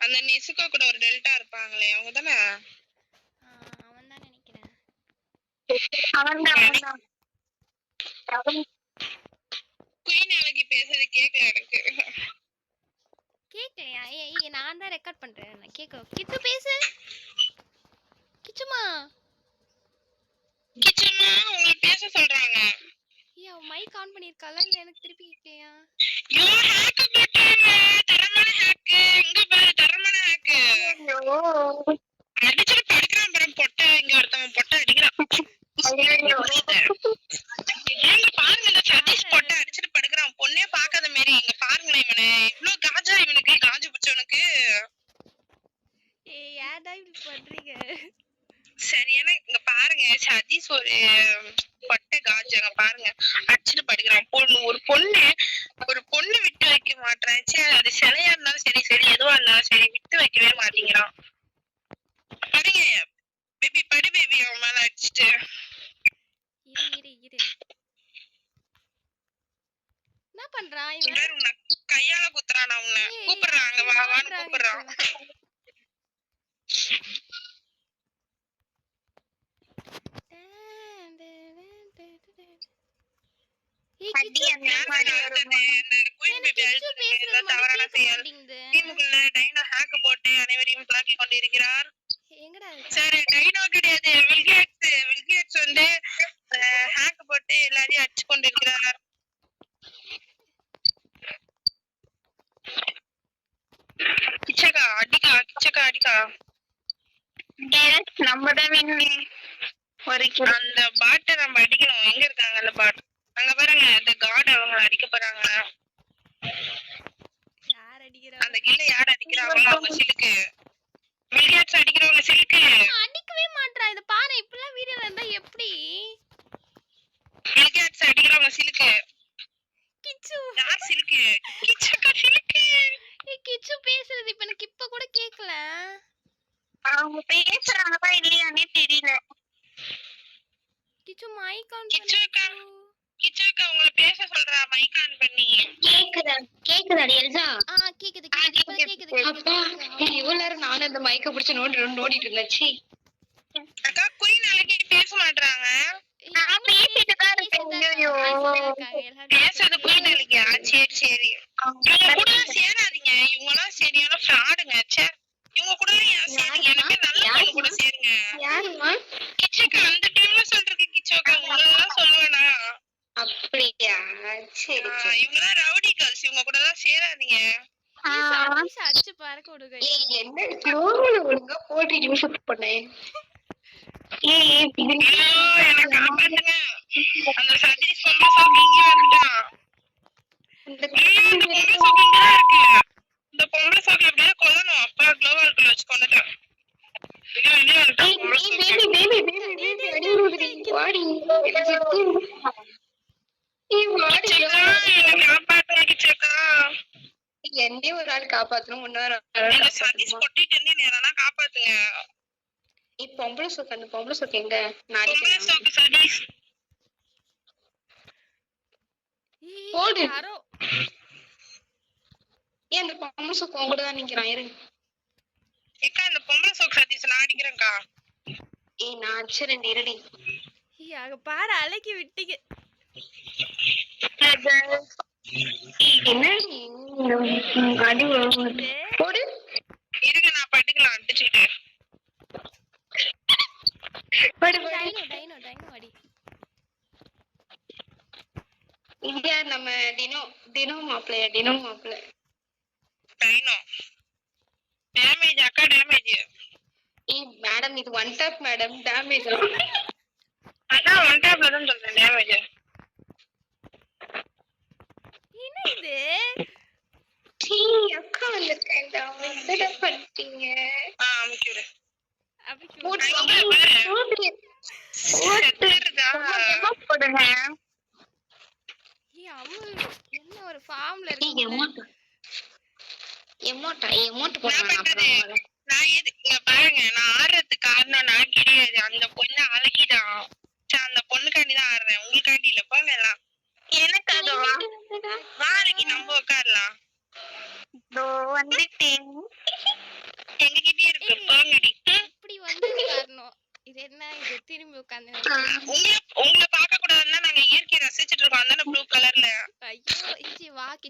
அந்த நெசுகோ கூட ஒரு டெல்டா இருப்பாங்களே அவங்க தானே? அவன் தான் நினைக்கிறேன். குயின் அழகி பேசுறது கேட்கல எனக்கு. கேட்கலையா? ஏய் நான் தான் ரெக்கார்ட் பண்றேன். நான் கேட்க கிச்சு பேசு. கிச்சுமா கிச்சமா உங்களை பேச சொல்றாங்க. ஏய் அவ மைக் ஆன் பண்ணிருக்காளா இல்ல எனக்கு திருப்பி கேட்கலையா? யோ ஹேக் போட்டாங்க. தரமான ஹேக். இங்க பாரு தரமான ஹேக். ஐயோ அடிச்சிட்டு படுக்கிறான் பாரு பொட்ட. இங்க ஒருத்தவன் பொட்ட அடிக்கிறான். ஐயோ ஏங்க பாருங்க இந்த சதீஷ் பொட்ட அடிச்சிட்டு படுக்கிறான். பொண்ணே பார்க்காத மாரி. இங்க பாருங்களேன் இவனை. இவ்வளவு காஜா இவனுக்கு காஜு பிடிச்சவனுக்கு. ஏய் ஏன்டா இப்படி பண்றீங்க? சரியான இங்க பாருங்க சதீஷ் ஒரு பொட்டை காஜாங்க பாருங்க அடிச்சுட்டு படுக்கிறான். ஒரு பொண்ணு விட்டு வைக்க மாட்டேன். சரி அது சிலையா இருந்தாலும் சரி சரி எதுவா இருந்தாலும் சரி விட்டு வைக்கவே மாட்டேங்கிறான். பாருங்க பேபி படு பேபி அவன் மேல அடிச்சுட்டு. இரு என்ன பண்றான் இவன்? கையால குத்துறான். அவனை கூப்பிடுறாங்க வாவான்னு கூப்பிடுறான். அனைவரையும் தாக்கி கொண்டிருக்கிறார். சரி டைனோ கிடையாது வில்கேட்ஸ் வந்து ஹேக் போட்டு எல்லாரையும் அடிச்சு கொண்டிருக்கிறார். கிச்சக்கா அடிக்கா நம்ம தான் அந்த பாட்டை நம்ம அடிக்கணும். எங்க இருக்காங்க அந்த பாட்? அங்க பாருங்க அந்த காட் அவங்க அடிக்க போறாங்க. அந்த கில்ல யார் அடிக்கிறாங்களோ அவங்க சிலுக்கு. வில்கேட்ஸ் அடிக்கிறவங்க சிலுக்கு. அடிக்கவே மாட்றா. இத பாரு இப்பலாம் வீடியோல இருந்தா எப்படி? வில்கேட்ஸ் அடிக்கிறவங்க சிலுக்கு. கிச்சு யார் சிலுக்கு? கிச்சக்கா சிலுக்கு. ஏய் கிச்சு பேசுறது இப்ப எனக்கு இப்ப கூட கேக்கல. அவங்க பேசுறாங்களா இல்லையானே தெரியல. கிச்சு மைக் ஆன் பண்ணு. கிச்சக்கா உங்களை பேச சொல்றா மைக் ஆன் பண்ணி. கேக்குதா எல்சா? கேக்குது கேக்குது. அப்பா இவ்வளவு நேரம் நானும் அந்த மைக்க பிடிச்சு நோண்டிட்டு இருந்தேன். அக்கா குயின் அழகி பேச மாட்டாங்க. நான் பேசிட்டு தான் இருக்கேன். ஐயோ பேசுறது குயின் அழகியா? சரி சரி இவங்க கூட சேராதீங்க. இவங்க எல்லாம் சரியான ஃப்ராடுங்க. இவங்க கூட சேருங்க. எனக்கு நல்ல பொண்ணு கூட சேருங்க. யாருமா? கிச்சக்கா அந்த டைம்ல சொல்றது கிச்சக்கா உங்களெல்லாம் சொல்லுவேனா? அப்படியா சரி சரி. இவங்க தான் ரவுடி கேர்ள்ஸ். இவங்க கூட தான் சேராதீங்க. அடிச்சு பறக்க விடுங்க. என்ன ஸ்லோல ஒழுங்கா போட்டு யூஸ் பண்ணேன். என்ன காப்பாத்துங்க. அந்த சதீஷ் பொம்பளை சோக்கு இங்கே வந்துட்டான். இந்த பொம்பளை சோக்கு இங்கதான் இருக்கு. இந்த பொம்பளை சோக்கு எப்படியா கொல்லணும். அப்பா குளோவால்குள்ள வச்சு கொண்டுட்டான். என்னே ஒரு ஆள் காப்பாத்தணும். முன்னோரு சதீஷ் கொட்டிட்டு நேரா காப்பாத்துங்க. பொம்பளை சோக்கு அந்த பொம்பளை சோக்கு எங்க? பொம்பளை சோக்கு சதீஷ் போடு. ஏன் அந்த பொம்பளை சோக்கு உங்க கூட தான் நிக்கிறான். இரு ஏக்கா அந்த பொம்பளை சோக்கு சதீஷ் நான் அடிக்கிறேன்க்கா. நான் அடிச்சிரேன் இருடி. அங்க பாரு அழகி விட்டீங்க. என்னடி அடி போடு. இருங்க நான் பட்டுக்கலாம் அடிச்சுட்டு. டைனோ அடி. இங்க நம்ம டினோ மாப்ள டைனோ டேமேஜ் அக்கா டேமேஜ். மேடம் இது ஒன் டாப் மேடம் டேமேஜ். அதான் ஒன் டாப்ல தான் சொல்றேன் டேமேஜ். என்ன இது? அக்கா வந்திருக்கேன்டா. என்னடா பண்ணிட்டீங்க? அமுக்கிடு. போடுங்க. என்ன ஒரு ஃபார்ம்ல இருக்கு. எமோட் போடுறேன். நான் இங்க பாருங்க நான் ஆடுறதுக்கு காரணம் நான் கிடையாது. அந்த பொண்ணு அழகிதான். அந்த பொண்ணுக்காண்டி தான் ஆடுறேன். உங்களுக்காண்டி இல்ல. போங்க எல்லாம். எனக்காக வா அழகி நம்ம உட்காரலாம். வந்துட்டேன். எங்ககிட்டயே இருக்கு போங்கடி. இப்படி வந்து உட்காரணும். இது என்ன இது திரும்பி உட்கார்ந்து உங்களை பார்க்க கூடாதுன்னா நாங்க இயற்கையை ரசிச்சிட்டு இருக்கோம் அதான ப்ளூ கலர்ல. ஐயோ இச்சி வாக்கி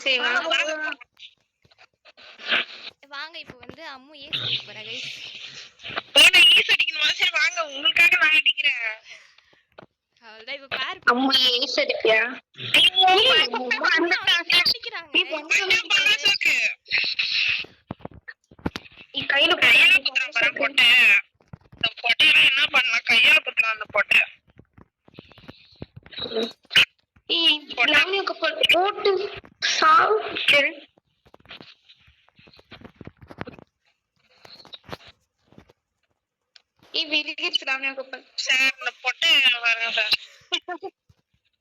வாங்க இப்போ வந்து அம்மு ஏசி அடிக்க போறா கைஸ். போடா ஈஸ் அடிக்கணுமா? சரி வாங்க உங்களுக்காக நான் அடிக்கிறேன். அவ்வளவுதான் இப்ப பாரு அம்மு ஏஸ் அடிப்பியா? அடிக்கிறாங்க. கையில குத்துறான் பாரு பொட்டை. அந்த பொட்டையெல்லாம் என்ன பண்ணலாம்? கையால குத்துறான் அந்த பொட்டை. போட்டு சாப்பிட்டு சார் இந்த பொட்டை பாருங்க சார்.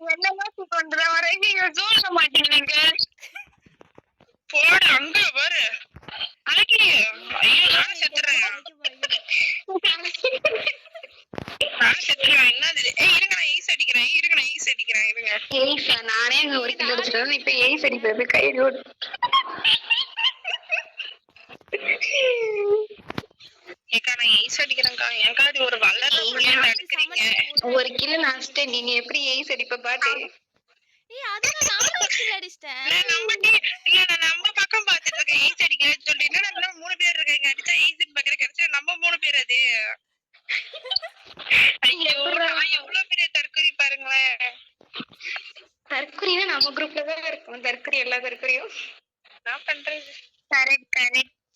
என்னமா பண்ற வரைக்கும் சொல்ல மாட்டீங்க. போடு அங்க பாரு அழகி. ஐயோ நானும் செத்துறேன். நானும் செத்துறேன். என்னது? இருங்க நான் ஈஸ் அடிக்கிறேன். இருங்க நானே அங்க ஒரு கிலோ அடிச்சிட்டேன். இப்ப ஈஸ் அடிக்கிறது கையில ஓடு. ஏக்கா நான் ஈஸ் அடிக்கிறேன்க்கா. ஏன்க்கா அது ஒரு வளர்ற புள்ளைய அடிக்கிறீங்க? ஒரு கிலோ நாஸ்டே நீ எப்படி ஈஸ் அடிப்ப பாத்து. ஏய் அதுதான் நானும் கில் அடிச்சிட்டேன். நான் நம்ம பக்கம் பாத்துட்டு இருக்கேன் ஈஸ் அடிக்கிறேன்னு சொல்லி. என்னடா நம்ம 3 பேர் இருக்கீங்க அடிச்சா ஈஸ்னு பாக்குற கிடைச்சா நம்ம 3 பேர் அது. ஐயோ நான் எவ்வளவு பெரிய தற்குறி பாருங்களேன். தற்குறினா நம்ம குரூப்ல தான் இருக்கும். தற்குறி எல்லா தற்குறியும் நான் பண்றது. கரெக்ட்.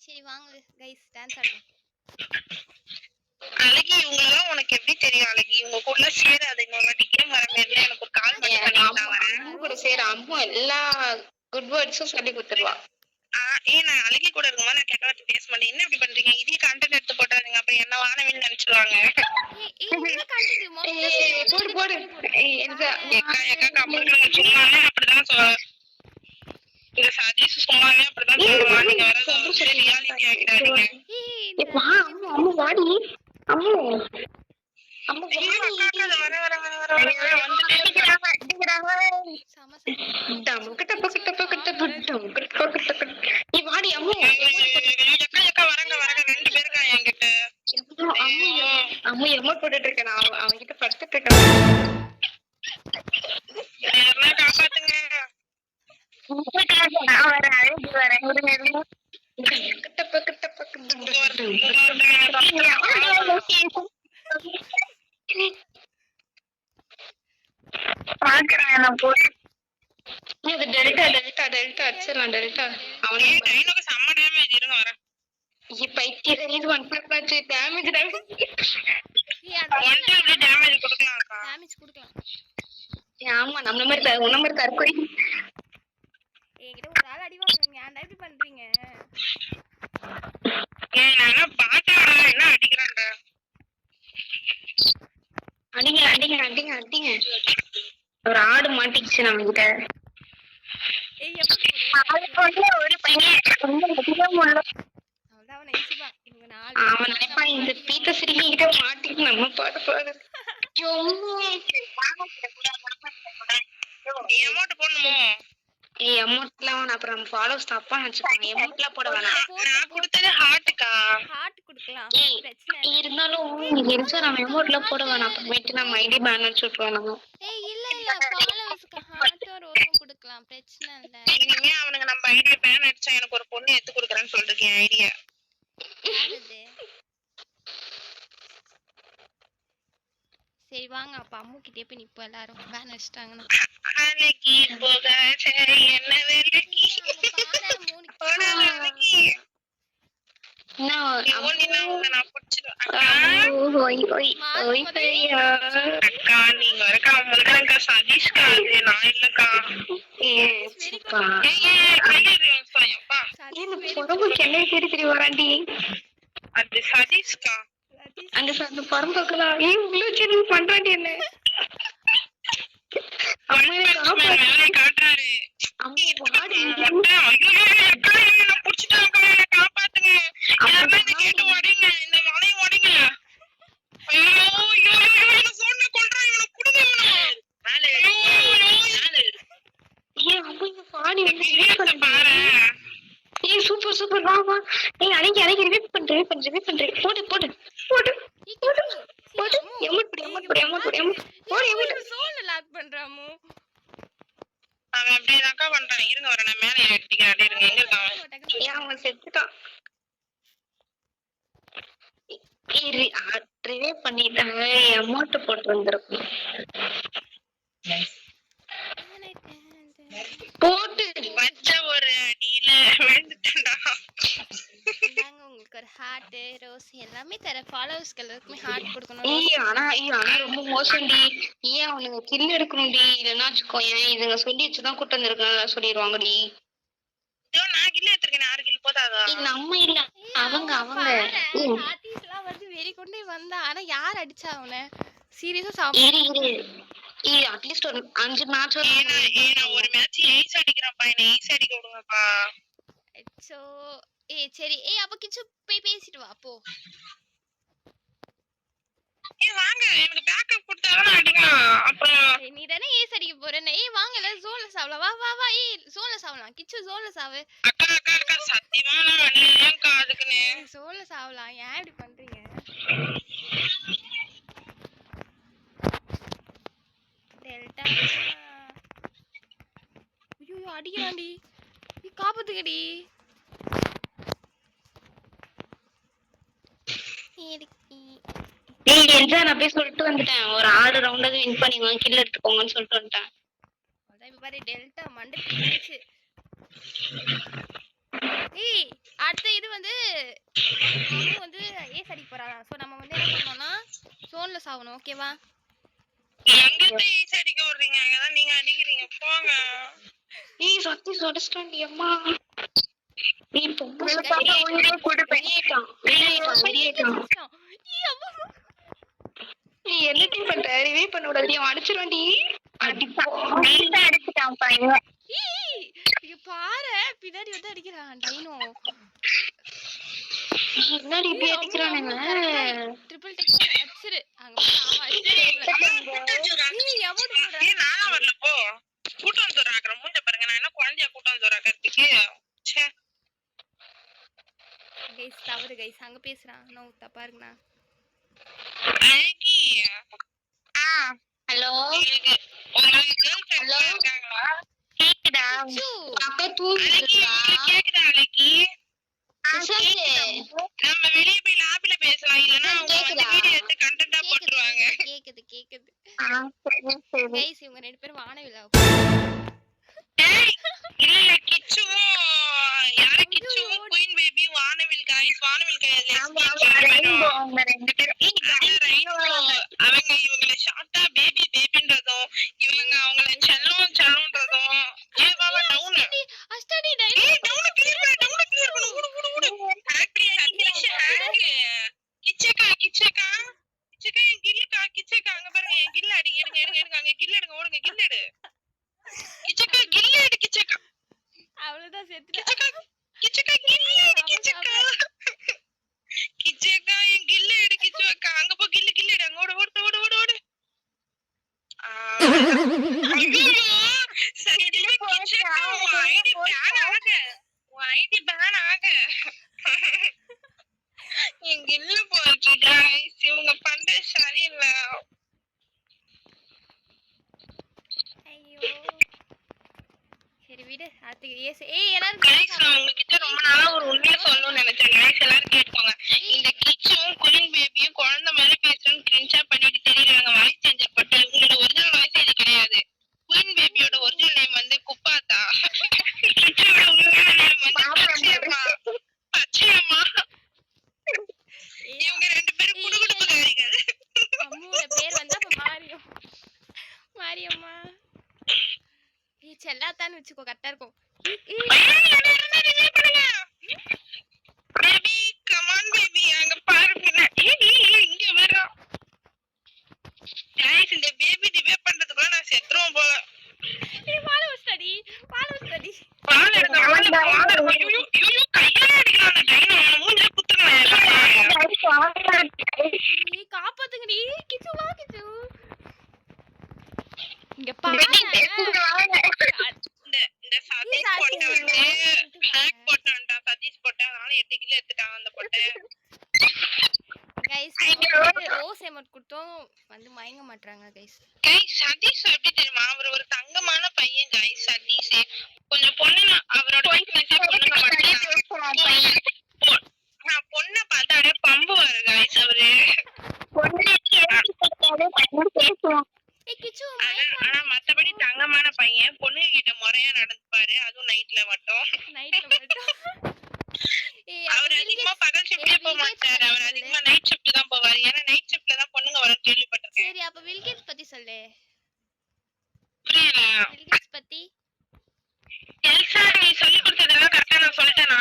சரி வாங்க கைஸ் டான்ஸ் ஆடுவோம். அழகி இவங்கெல்லாம் உனக்கு எப்படி தெரியும்? அழகி உங்க கூட சேராது. இன்னொரு கேம் வரல எனக்கு ஒரு கால் பண்ணி கூட சேர அம்மா எல்லா குட் வேர்ட்ஸும் சொல்லி கொடுத்துருவா. நான் அழகி கூட இருக்கும்போது நான் கெட்ட வார்த்தை பேச மாட்டேன். என்ன இப்படி பண்றீங்க? இதே கண்டென்ட் எடுத்து போட்டாருங்க அப்புறம் என்ன வானவின்னு நினைச்சிருவாங்க. போடு ஏக்கா கம்பெனி சும்மாவே அப்படிதான் இந்த சதீஷ் சும்மாவே அப்படிதான் சொல்லுவான். நீங்க வர ரியாலிட்டி ஆகிடாதீங்க. அம்மா வாடி அம்மா அம்மா போட்டுட்டு இருக்கேன். அவன்கிட்ட படுத்துட்டு இருக்கேன். காப்பாத்துங்க. ஆமா நம்மள மாதிரி உன்ன மாதிரி தற்கொலை. என்கிட்ட ஒரு ஆள் அடி வாங்குறீங்க. ஏன்டா இப்படி பண்றீங்க? நான் பாத்தா என்ன அடிக்கிறான்டா. அடிங்க ஒரு ஆடு மாட்டிக்கிச்சு நம்ம கிட்ட. அவன் நினைப்பான் இந்த பீத்த சிரிக்கி கிட்ட மாட்டிட்டு நம்ம பாட்டு பாடு. அமௌண்ட் போடணுமோ? அமௌண்ட்லாம் அப்புறம் ஃபாலோஸ் தப்பா நினைச்சுப்பாங்க. அமௌண்ட்லாம் போட வேணாம். நான் கொடுத்தது ஹார்ட்டுக்கா. ஹார்ட் கொடுக்கலாம். இருந்தாலும் நம்ம அமௌண்ட்லாம் போட வேணாம். அப்புறமேட்டு நம்ம ஐடி பேன் அடிச்சு விட்டுருவாங்க. இல்ல ஃபாலோவர்ஸ்க்கு ஹார்ட் ரோஸும் கொடுக்கலாம். பிரச்சனை இல்ல. இனிமே அவனுங்க நம்ம ஐடி பேன் அடிச்சா எனக்கு ஒரு பொண்ணு எடுத்து கொடுக்குறேன்னு சொல்லிட்டு என் ஐடியா. சரி வாங்க அப்ப அம்மு கிட்டே போய் நிப்போம். எல்லாரும் பேன் அடிச்சிட்டாங்கன்னா அன்னைக்கு போகாத என்ன வேலைக்கு சதீஷ்கா அந்த பரம்பக்கலாம் பண்றாண்டி என்ன காட்டுறாரு. ஏய் சூப்பர் சூப்பர் வா வா. ஏய் அடங்கி ரிவைவ் பண்றேன். போடு போடு போடு ஏய் போடு கிச்சு போடு. எமோட் போடு. போடு. சோல்ல லாக் பண்றாமோ. அவன் அப்படியேதாக்கா பண்றான். இருங்க வர நான் மேலே ஏறிக்கிறேன். அப்படியே இருங்க. எங்க இருக்கான்? ஏன் அவன் செத்துட்டான்? ரிவைவ் பண்ணிட்டாங்க. அமௌண்ட் போட்டு வந்திருக்கும். போட்டு வச்ச ஒரு அடியில விழுந்துட்டா. இந்தாங்க உங்களுக்கு ஒரு ஹார்ட் ரோஸ் எல்லாமே தர ஃபாலோவர்ஸ்க்கு எல்லாருக்குமே ஹார்ட் கொடுக்கணும். ஆனா ரொம்ப மோசம்டி. ஏன் அவனுங்க கில் எடுக்கணும்டி. இல்லைன்னா வச்சுக்கோயேன் இதுங்க சொல்லி வச்சுதான் கூட்டு வந்திருக்காங்க சொல்லிடுவாங்கடி. நான் கில் எடுத்திருக்கேன். 6 கில் போதாதா? நம்ம இல்ல அவங்க ஆர்டிஸ்ட்லாம் வந்து வெறி கொண்டே வந்தா. ஆனா யார் அடிச்சா அவனை? சீரியஸா அட்லீஸ்ட் ஒரு 5 மேட்ச் ஒரு மேட்ச் ஏஸ் அடிக்கிறப்பா. என்ன ஏஸ் அடிக்க விடுங்கப்பா. சோ சரி அப்ப கிச்சு போய் பேசிட்டு வா போ. வாங்க எனக்கு பேக்கப் கொடுத்தாதான் அடிக்கலாம். அப்புறம் நீ தானே ஏஸ் அடிக்க போறேன்னு. வாங்கல ஜோன்ல சாவலாம். வா ஜோன்ல சாவலாம். கிச்சு ஜோன்ல சாவு. அக்கா சத்தியமா நான் அடியேன்க்கா அதுக்குன்னு. ஜோன்ல சாவலாம். ஏன் இப்படி பண்றீங்க? டெல்டா ஐயோ அடிக்கிறான்டி. நீ காப்பாத்துக்கடி. நான் போய் சொல்லிட்டு வந்துட்டேன். ஒரு 6 ரவுண்டாவது வின் பண்ணிடுவாங்க. கில் எடுத்துக்கோங்கன்னு சொல்லிட்டு வந்துட்டேன். அதான் இப்ப பாரு டெல்டா மண்டை பிடிச்சு. அடுத்த இது வந்து அவன் வந்து ஏஸ் அடிக்க போறாங்க. சோ நம்ம வந்து என்ன பண்ணோம்னா ஜோன்ல சாவணும். ஓகேவா? எங்கிட்ட ஏஸ் அடிக்க வர்றீங்க. அங்கதான் நீங்க அடிக்கிறீங்க. போங்க. சத்தி சொடஸ்டாண்டி அம்மா. நீ பொம்பளை பாப்பா உயிரே கூட வெளியேட்டான். நீ என்ன டீம் பண்ற? ரிவைவ் பண்ண விடாதீ. அவன் அடிச்சிருவான்டி. அடிச்சிட்டான் பையன். இங்க பாரு பின்னாடி வந்து அடிக்கிறான் டைனோ. என்னடி இப்படி அடிக்கிறானுங்க? Triple tech அடிச்சிரு. அங்க நானா வரல போ. கூட்டம் வந்துறாக்குற மூஞ்ச பாருங்க. நான் என்ன குழந்தையா கூட்டம் வந்துறாக்கிறதுக்கு? ச்சே. கைஸ் தவறு கைஸ். அங்க பேசுறான். நோ தப்பா இருக்குண்ணா. அழகி ஹலோ உங்களுக்கு கேர்ள் ஃப்ரெண்ட் இருக்காங்களா? கேக்குதா? அப்ப தூங்கிட்டா. கேக்குதா அழகி? நம்ம வெளிய போய் லாபில பேசலாம். இல்லனா அவங்க வந்து வீடியோ எடுத்து கண்டென்ட்டா போட்டுருவாங்க. கேக்குது சரி கைஸ் இவங்க ரெண்டு பேரும் வானவில்ல. இல்ல கிச்சு யாரு கிச்சு குயின் பேபி வானவில் गाइस வானவில் गाइस அவங்க ரெண்டு பேரும் அவங்க இவங்கள ஷார்ட்டா பேபி பேபின்றதும் இவங்க அவங்கள செல்லம்ன்றதும் ஏவாவா டவுன் அஸ்டடி டைனோ டவுன் கிளியர் பண்ணு ஓடு ஹாப்பி சதீஷ் ஹேக் கிச்சக்கா கிச்சக்கா அங்க பாருங்க என் கில்ல அடி எடுங்க அங்க கில்ல எடுங்க ஓடுங்க கில்ல எடு கிச்சக்கா அவ்வளவுதான் செத்துட்டா. கிச்சக்கா என் கில்ல எடு கிச்சக்கா அங்க போ கில்ல எடு அங்க ஓடு சத்தியமா கிச்சக்கா ஐடி பேன் ஆக என் கில்ல போச்சு गाइस இவங்க பண்ற சரியில்லை. ஐயோ சரி விடு. அடுத்து எல்லாரும் गाइस நான் உங்ககிட்ட ரொம்ப நாளா ஒரு உண்மையை சொல்லணும்னு நினைச்சேன். गाइस எல்லாரும் கேட்கோங்க. இந்த கிச்சும் குயின் பேபியும் குழந்தை மாதிரி பேசுறேன்னு கிரிஞ்சா பண்ணிட்டு தெரியறாங்க. வாய்ஸ் சேஞ்சர் பட்டு இவங்களோட ஒரிஜினல் வாய்ஸ் இது கிடையாது. குயின் பேபியோட ஒரிஜினல் நேம் வந்து குப்பாத்தா. கிச்சோட ஒரிஜினல் நேம் வந்து பச்சையம்மா. இவங்க ரெண்டு பேரும் குடுகுடுப்புகாரிகள். அம்முவோட பேர் வந்து அப்ப மாரியம்மா. செல்லாத்தான்னு வச்சுக்கோ கரெக்டா இருக்கும். பேபி கம் ஆன் ஹேக் போட்டான்டா சதீஷ் போட்டா அதனால 8 கிலோ எடுத்துட்டான் அந்த பொட்டை. கைஸ் ரோஸ் எமோட் கொடுத்தோம் வந்து மயங்க மாட்றாங்க கைஸ். கைஸ் சதீஷ் எப்படி தெரியுமா அவர் ஒரு தங்கமான பையன் கைஸ். சதீஷ் கொஞ்சம் பொண்ணு அவரோட பொண்ணுங்க மட்டும் பொண்ணை பார்த்தாலே பம்பு வரு கைஸ். அவரு ஆனா மத்தபடி தங்கமான பையன். பொண்ணு கிட்ட முறையா நடந்துப்பாரு அதுவும் நைட்ல மட்டும். அவர் அதிகமா பகல் ஷிஃப்ட்லயே போக மாட்டாரு. அவர் அதிகமா நைட் ஷிஃப்ட் தான் போவாரு. ஏன்னா நைட் ஷிஃப்ட்ல தான் பொண்ணுங்க வரும் கேள்விப்பட்டிருக்கேன். சரி அப்ப வில்கேட்ஸ் பத்தி சொல்லு. புரியல. வில்கேட்ஸ் பத்தி எல்சா நீ சொல்லி கொடுத்ததெல்லாம் கரெக்டா நான் சொல்லிட்டேனா?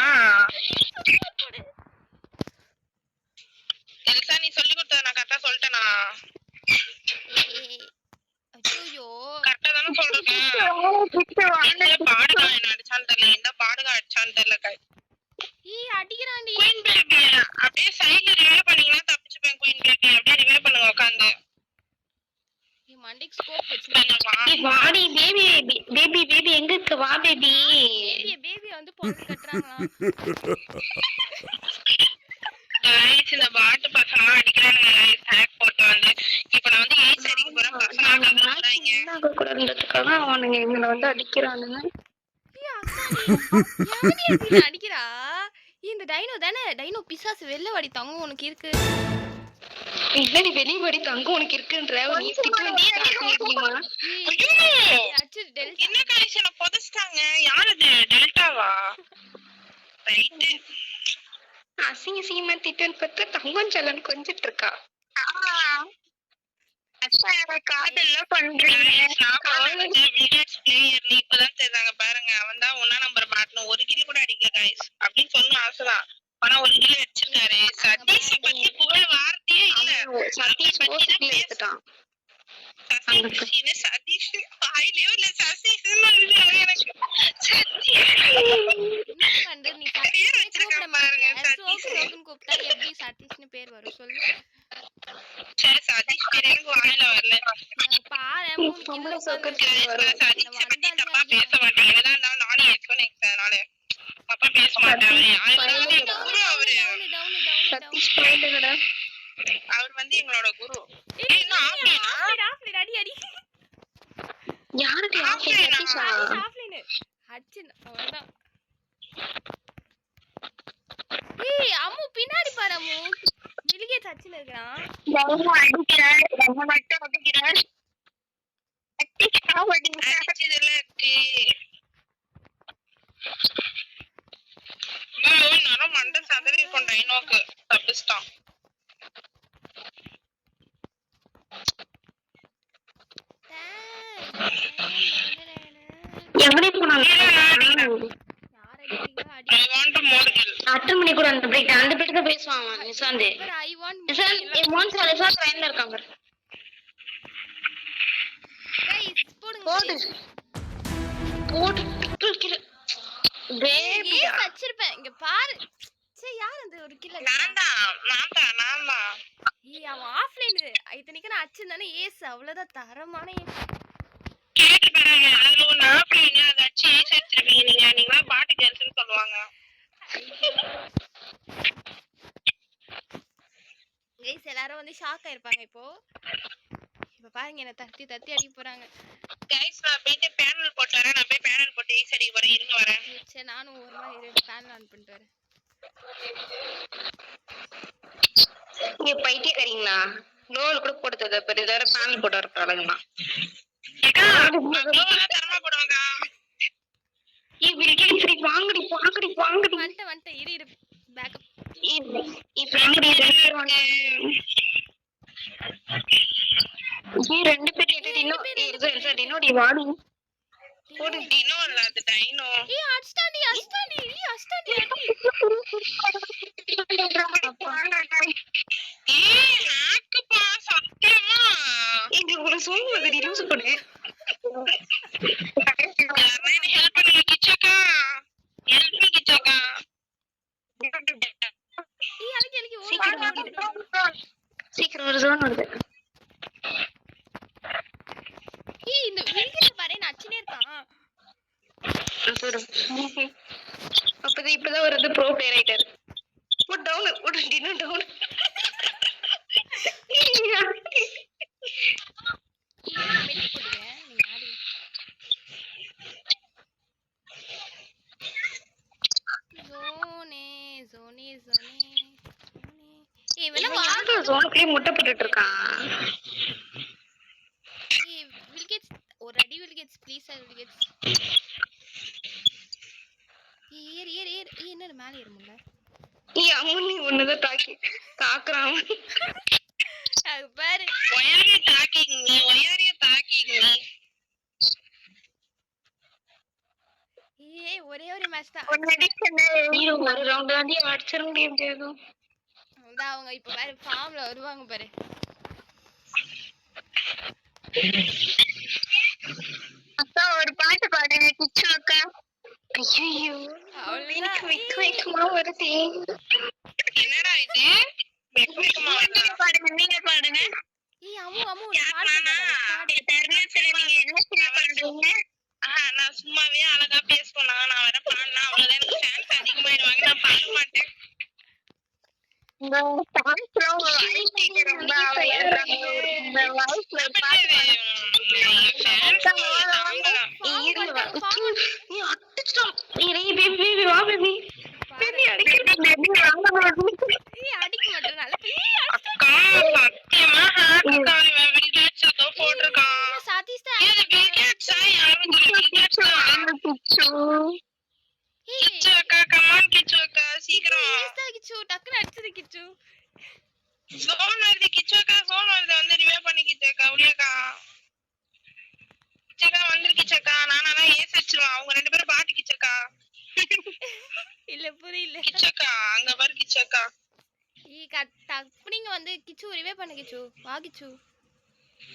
எல்சா நீ சொல்லி கொடுத்தத நான் கரெக்டா சொல்லிட்டேனா? ஐயோ கரெக்டா தான சொல்றேன். இந்த பாடுகா என்ன அடிச்சான்னு தெரியல. இந்த பாடுகா அடிச்சான்னு தெரியல கை. அடிக்கிறான்டி. குயின் பேபி அப்படியே சைடுல ரிவே பண்ணீங்கன்னா தப்பிச்சுப்பேன். குயின் பேபி அப்படியே ரிவே பண்ணுங்க உட்கார்ந்து. மண்டைக்கு ஸ்கோப் வச்சிருக்கேன். வாடி பேபி பேபி பேபி எங்க இருக்கு? வா பேபி. பேபி வந்து பொண்ணு கட்டறாங்களா? गाइस இந்த பாட்டு பசங்க அடிக்கறாங்க गाइस ஹேக் போட்டு வந்து. இப்போ நான் வந்து ஏய் சரிக்கு போறேன் பசங்க அடிக்கறாங்க. என்ன கூடன்றதுக்காக அவனுங்க எங்களை வந்து அடிக்கறானுங்க. யாரடி அடிக்கறா? இந்த டைனோ தானே? டைனோ பிசாசு வெள்ள வாடி தங்கம் உனக்கு இருக்கு. இல்ல நீ வெளிய வாடி தங்கம் உனக்கு இருக்குன்ற நீ தெரியுமா? அச்சு டெல்டா என்ன गाइस என்ன பொதஸ்டாங்க. யார் அது? டெல்டாவா? ரைட். அசிங்க அசிங்கமா திட்டுன்னு பார்த்து தங்கம் செல்லன் கொஞ்சிட்டு இருக்கா. காதெல்லாம் பண்றீங்க. இப்பதான் தெரிஞ்சாங்க பாருங்க. அவன் தான் ஒன்னா நம்பர் மாட்டணும். 1 கிலோ கூட அடிக்கல गाइस அப்படின்னு சொல்லணும் ஆசைதான். ஆனா 1 கிலோ அடிச்சிருக்காரு. சதீஷ் பத்தி புகழ் வார்த்தையே இல்ல. சதீஷ் பத்தி பேசிட்டான். சதீஷ் வாயிலே இல்ல சதீஷ் எனக்கு பண்ற நீ பேர் வச்சிருக்க பாருங்க. சதீஷ் கூப்பிட்டா எப்படி சதீஷ்னு பேர் வரும் சொல்லு. சரி சதீஷ் பேர் எனக்கு வாயில வரல. பாரு மூணு பொம்பளை சோக்கத்துல வரும். சதீஷ் பத்தி தப்பா பேச மாட்டேன். எதா இருந்தாலும் நானே எக்ஸ்பிளைன் அதனால தப்பா பேச மாட்டேன். அவரு சதீஷ் பையன்டா. அவர் வந்து எங்களோட குரு. அடி அடி யாருக்கு ஆஃப்லைன் ஆஃப்லைன் அடிச்சு அவ்வளவுதான். ஏய் அம்மு பின்னாடி பாரு அம்மு. வில்கே சச்சில இருக்கான். நம்ம அடிக்கிறான். நம்ம மட்டும் அடிக்கிறான். அடிச்சதுல இருக்கு. நான் மண்ட சதறி கொண்ட டைனோக்கு தப்பிச்சிட்டான். எப்படி போனாங்க? அட்டன் பண்ணி கூட அந்த பிரேக் தான் பேசுவான் நிசாந்த். நிசாந்த் ட்ரெயின்ல இருக்காங்க. போடு போடு பேபி வச்சிருப்பேன் இங்க பாரு. சே யார் அந்த ஒரு கில்ல? நான் தான் ஏய் அவன் ஆஃப்லைன். இத்தனைக்கு நான் அடிச்சதானே ஏஸ் அவ்வளவுதான் தரமான ஏஸ். கேட்டு பாருங்க. அதுல ஒரு ஆஃப்லைன் அத அடிச்சு ஏஸ் எடுத்துருவீங்க நீங்களா பாட்டு கேன்சல் சொல்லுவாங்க. கைஸ் எல்லாரும் வந்து ஷாக் ஆயிருப்பாங்க இப்போ. இப்ப பாருங்க என்ன தட்டி தட்டி அடிக்க போறாங்க. கைஸ் நான் போய் பேனல் போட்டு வரேன். நான் போய் பேனல் போட்டு ஏஸ் அடிக்க வரேன். இருங்க வரேன். சரி நானும் ஒரு மாதிரி பேனல் ஆன் பண்ணிட்டு வரேன். நீங்க பைத்தியக்காரீங்களா? லோல் கூட போடுறது பாரு. இதோட பேனல் போட்டு வரறாங்கமா. ஏக்கா லோல் தரமா போடுவாங்க. ஏய் வில்கே ஃப்ரீ வாங்குடி வந்துட்ட இரு பேக்கப். இப்ப ரெண்டு பேர் டினோ டி வாடி போடு. டினோ இல்ல அது டைனோ. ஏய் அடிச்டாடி ஏய் ஹேக்பா சத்தியமா. இது ஒரு சோய் வந்து யூஸ் பண்ணு. யாரே நீ ஹெல்ப் பண்ணு கிச்சக்கா. Help me கிச்சக்கா. ஏய் அலக்கி ஓடு. சீக்கிரம் ஒரு ஜோன் வருது. ஏய் இந்த வில்கே பாரு நான் அடிச்சிட்டே இருக்கான். வரும். அப்பதான் இப்பதான் வருது ப்ரோ பிளேயர் ஆயிட்டாரு. ஒரு டவுன் ஒரு இன்னும் டவுன். மெடிக் போட்டுக்கிறேன், நீங்க ஆடுங்க. ஜோனே ஜோனே ஜோனே ஏய் வேணா வாங்க ஜோனுக்குள்ளே முட்டை போட்டுட்டு இருக்கான். ஏய் வில்கேட்ஸ் ஒரு அடி வில்கேட்ஸ் ப்ளீஸ் வில்கேட்ஸ். ஏறு ஏறு ஏறு ஏய் என்ன மேலே ஏற முடியல. ஏய் அம்முனி ஒண்ணுதான் தாக்குறான். அது பாரு ஒயரிய தாக்கிங்க நீ ஒயரிய தாக்கிங்க நீ. ஏய் ஒரே ஒரு மேட்ச் தான். ஒரு ரவுண்ட் தாண்டி அடிச்சிர முடியாது. அதான் அவங்க இப்ப பாரு ஃபார்ம்ல வருவாங்க பாரு. அக்கா ஒரு பாட்டு பாடுங்க கிச்சு அக்கா. ஐயோ எனக்கு வெக்க வெக்கமா வருது. என்னடா இது வெக்க வெக்கமா வருது? பாடுங்க நீங்க பாடுங்க. ஏய் அம்மு அம்மு ஒரு பாட்டு பாடு. தர்ணத்துல நீங்க என்ன பண்றீங்க? நான் சும்மாவே அழகா பேசுவேன். நான் வர பாடினா அவ்வளவுதான் எனக்கு ஃபேன்ஸ் அதிகமாயிடுவாங்க. நான் பாட மாட்டேன். இந்த சாங்ஸ்ல உங்க வாய்ஸ் கேட்க ரொம்ப ஆவலா இருக்காங்க. இந்த வாய்ஸ்ல பாட்டு அவங்க ரெண்டு பேரும் பாட்டு கிச்சக்கா இல்ல புரியல. கிச்சக்கா அங்க பாரு கிச்சக்கா. ஈ டப்புனிங்க வந்து கிச்சு ரிவே பண்ணு கிச்சு. வா கிச்சு.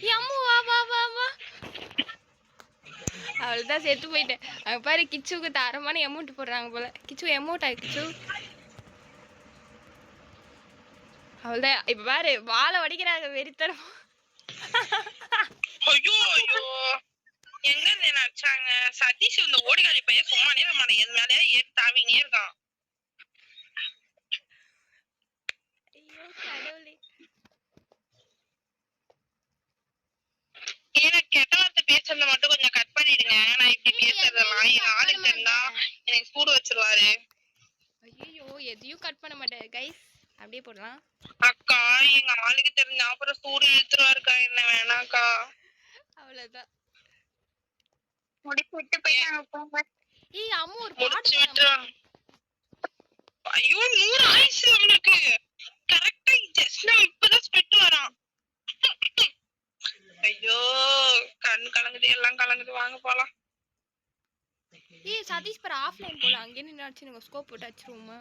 ஏ அம்மு வா வா வா வா. அவள்தான் செத்து போயிட்டேன். அங்க பாரு கிச்சுக்கு தரமான அமௌண்ட் போடுறாங்க போல. கிச்சு அமௌண்ட் ஆயி கிச்சு. அவள்தான் இப்ப பாரு வாழை வடிக்கிறாங்க வெறித்தனம். ஐயோ ஐயோ எங்க நினைச்சாங்க சதீஷ் இந்த ஓடிகாலி பையன் சும்மா நேரம் எது மேலேயே ஏறி தாவினே இருக்கான். ஐயோ கடவுளே. ஏன்னா கெட்ட வார்த்தை பேசுறத மட்டும் கொஞ்சம் கட் பண்ணிடுங்க. நான் இப்படி பேசுறதெல்லாம் எங்க ஆளுக்கு இருந்தா எனக்கு சூடு வச்சிருவாரு. ஐயோ எதையும் கட் பண்ண மாட்டேன் கைஸ். அப்படியே போடலாம். அக்கா எங்க ஆளுக்கு தெரிஞ்சா அப்புறம் சூடு இழுத்துருவாருக்கா. என்ன வேணாக்கா. அவ்வளவுதான் முடிச்சு விட்டு போயிட்டாங்க போங்க. ஏய் அம்மு ஒரு முடிச்சு விட்டுறாங்க. ஐயோ 100 ஆயிடுச்சு அவனுக்கு. கரெக்டா ஜஸ்ட் நம்ம இப்பதான் ஸ்பெட் வரான். ஐயோ கண் கலங்குது எல்லாம் கலங்குது. வாங்க போலாம். ஏய் சதீஷ் பர ஆஃப்லைன் போலாம். அங்க நின்னாச்சு நீங்க ஸ்கோப் போட்டு அடிச்சுருவோமா?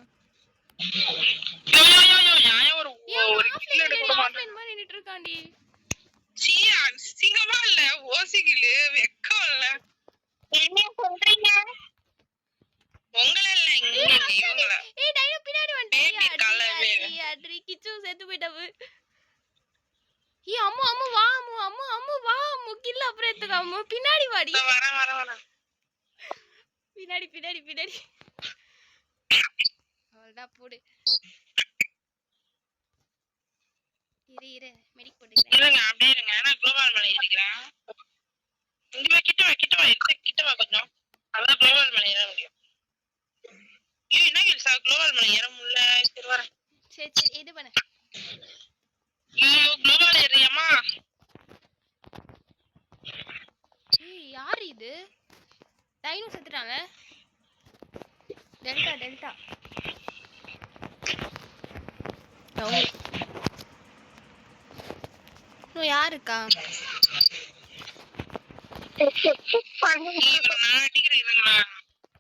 ஒரு கில் எடுக்க மாட்டேன் மாதிரி நின்னுட்டு இருக்கான்டி. சீயா சிங்கமா இல்ல ஓசிகில வெக்கம் இல்ல. என்ன சொல்றீங்க? உங்கள இல்ல இங்க இவங்கள. ஏய் டைனோ பின்னாடி வந்துட்டீங்க. அட்ரி கிச்சு செத்து போய்டவு. ஏய் அம்மு அம்மு வா அம்மு அம்மு அம்மு வா அம்மு கில்ல அப்புறம் எடுத்துக்க அம்மு. பின்னாடி வாடி. வர பின்னாடி பின்னாடி பின்னாடி. அவள்தான் போடு. இரு மெடிக் போட்டுக்கிறேன். இருங்க அப்படியே இருங்க. நான் குளோபல் மலை ஏறிக்கிறேன். இங்க கிட்ட வா கொஞ்சம். அதான் குளோபல் மலை ஏற முடியும். ஐயோ என்ன கேள்சா குளோபல் மலை ஏற முடியல. சரி வரேன். சரி இது பண்ணு. ஐயோ குளோபல் ஏறியம்மா. ஏய் யார் இது? டைனோ செத்துட்டானே. டெல்டா யாருக்கா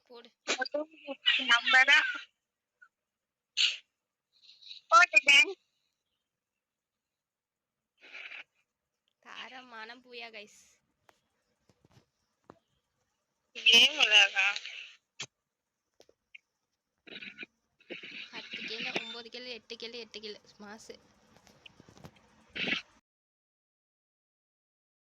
போடு நம்பதான் போட்டுட்டேன். தரமான பூயா கைஸ். கேம் விளையாடா. 10 கிலோ 9 கிலோ 8 கிலோ மாசு.